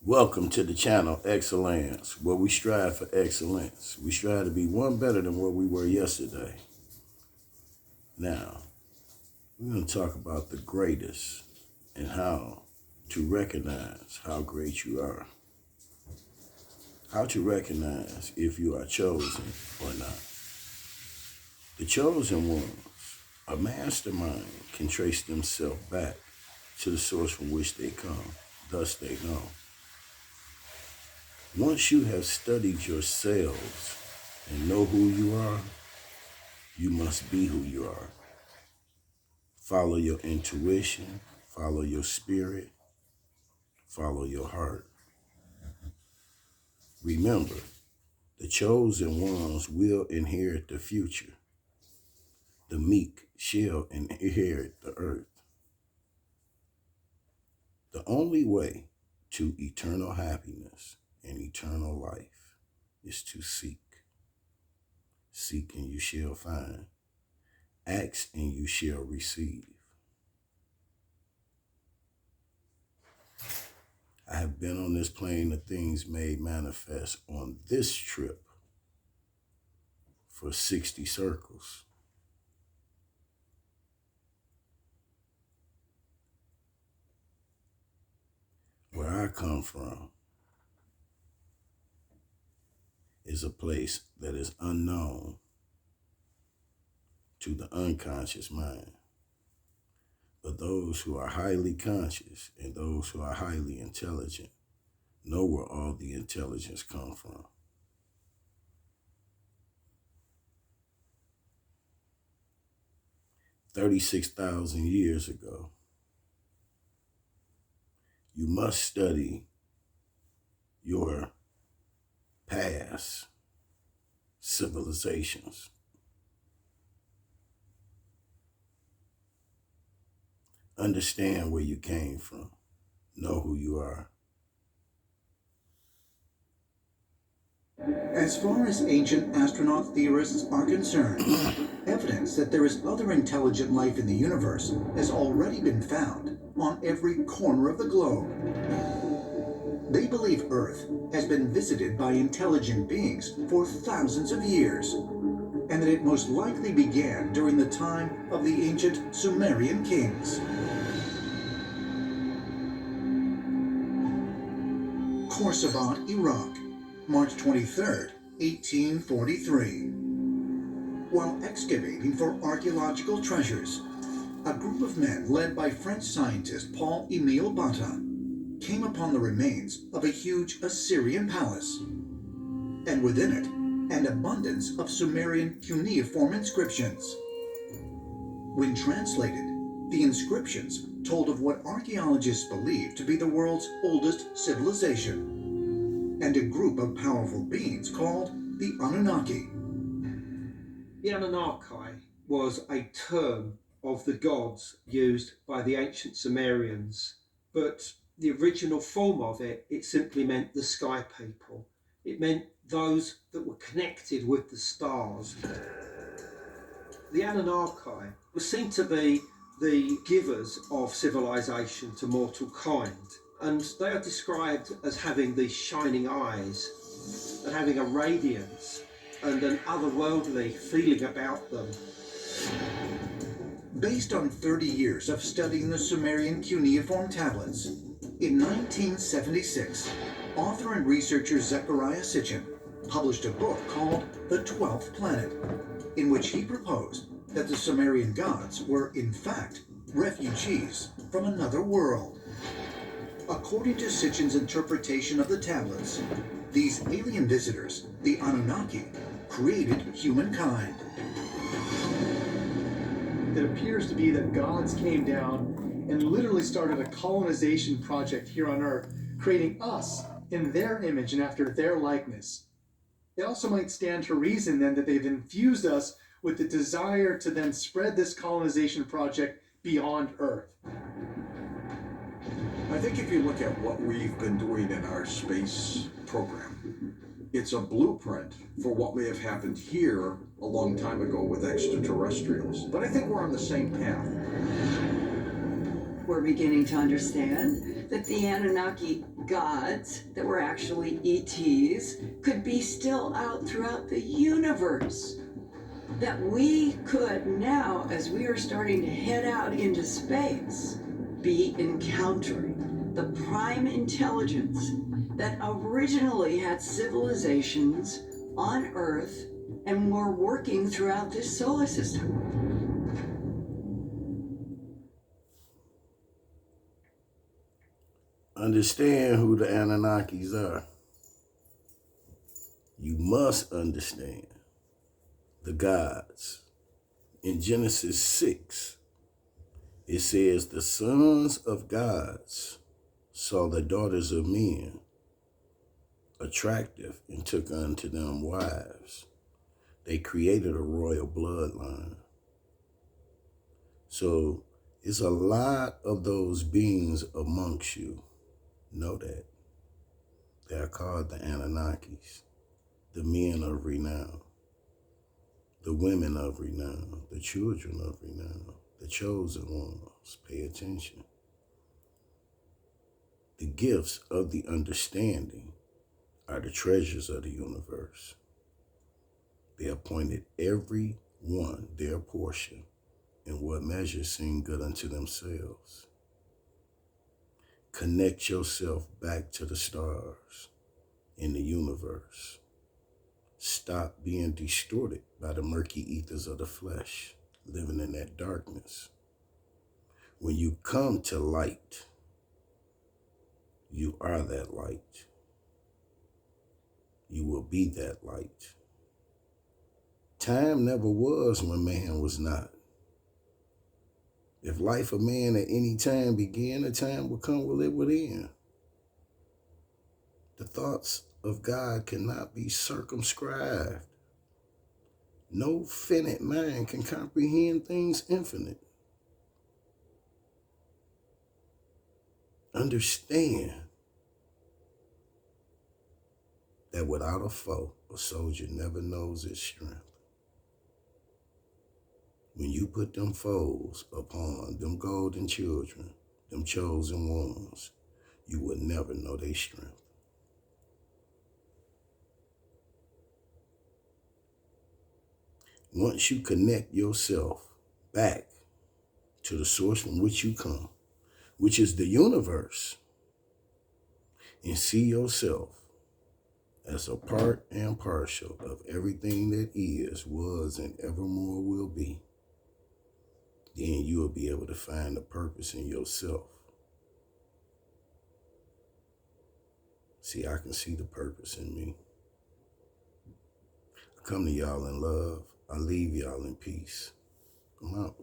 Welcome to the channel Excellence, where we strive for excellence. We strive to be one better than what we were yesterday. Now, we're going to talk about the greatest and how to recognize how great you are. How to recognize if you are chosen or not. The chosen ones, a mastermind, can trace themselves back to the source from which they come. Thus they know. Once you have studied yourselves and know who you are, you must be who you are. Follow your intuition, follow your spirit, follow your heart. Remember, the chosen ones will inherit the future. The meek shall inherit the earth. The only way to eternal happiness and eternal life is to seek. Seek and you shall find. Ask and you shall receive. I have been on this plane of things made manifest on this trip for 60 circles. Where I come from is a place that is unknown to the unconscious mind. But those who are highly conscious and those who are highly intelligent know where all the intelligence comes from. $36,000 years ago, you must study your past civilizations. Understand where you came from. Know who you are. As far as ancient astronaut theorists are concerned, evidence that there is other intelligent life in the universe has already been found on every corner of the globe. They believe Earth has been visited by intelligent beings for thousands of years, and that it most likely began during the time of the ancient Sumerian kings. Khorsabad, Iraq, March 23rd, 1843. While excavating for archaeological treasures, a group of men led by French scientist Paul-Émile Botta came upon the remains of a huge Assyrian palace, and within it, an abundance of Sumerian cuneiform inscriptions. When translated, the inscriptions told of what archaeologists believe to be the world's oldest civilization, and a group of powerful beings called the Anunnaki. The Anunnaki was a term of the gods used by the ancient Sumerians, but the original form of it simply meant the sky people. It meant those that were connected with the stars. The Anunnaki were seen to be the givers of civilization to mortal kind, and they are described as having these shining eyes and having a radiance and an otherworldly feeling about them. Based on 30 years of studying the Sumerian cuneiform tablets, in 1976, author and researcher Zecharia Sitchin published a book called The 12th Planet, in which he proposed that the Sumerian gods were, in fact, refugees from another world. According to Sitchin's interpretation of the tablets, these alien visitors, the Anunnaki, created humankind. It appears to be that gods came down and literally started a colonization project here on Earth, creating us in their image and after their likeness. It also might stand to reason then that they've infused us with the desire to then spread this colonization project beyond Earth. I think if you look at what we've been doing in our space program, it's a blueprint for what may have happened here a long time ago with extraterrestrials. But I think we're on the same path. We're beginning to understand that the Anunnaki gods that were actually ETs could be still out throughout the universe. That we could now, as we are starting to head out into space, be encountering the prime intelligence that originally had civilizations on Earth and were working throughout this solar system. Understand who the Anunnakis are. You must understand the gods. In Genesis 6, it says, the sons of gods saw the daughters of men attractive and took unto them wives. They created a royal bloodline. So it's a lot of those beings amongst you. Know that. They are called the Anunnakis, the men of renown, the women of renown, the children of renown, the chosen ones. Pay attention. The gifts of the understanding are the treasures of the universe. They appointed every one their portion in what measure seemed good unto themselves. Connect yourself back to the stars in the universe. Stop being distorted by the murky ethers of the flesh, living in that darkness. When you come to light, you are that light. You will be that light. Time never was when man was not. If life of man at any time began, a time will come will it would end. The thoughts of God cannot be circumscribed. No finite mind can comprehend things infinite. Understand that without a foe, a soldier never knows its strength. When you put them foes upon them golden children, them chosen ones, you will never know their strength. Once you connect yourself back to the source from which you come, which is the universe, and see yourself as a part and partial of everything that is, was, and evermore will be, then you will be able to find the purpose in yourself. See, I can see the purpose in me. I come to y'all in love. I leave y'all in peace. Come out.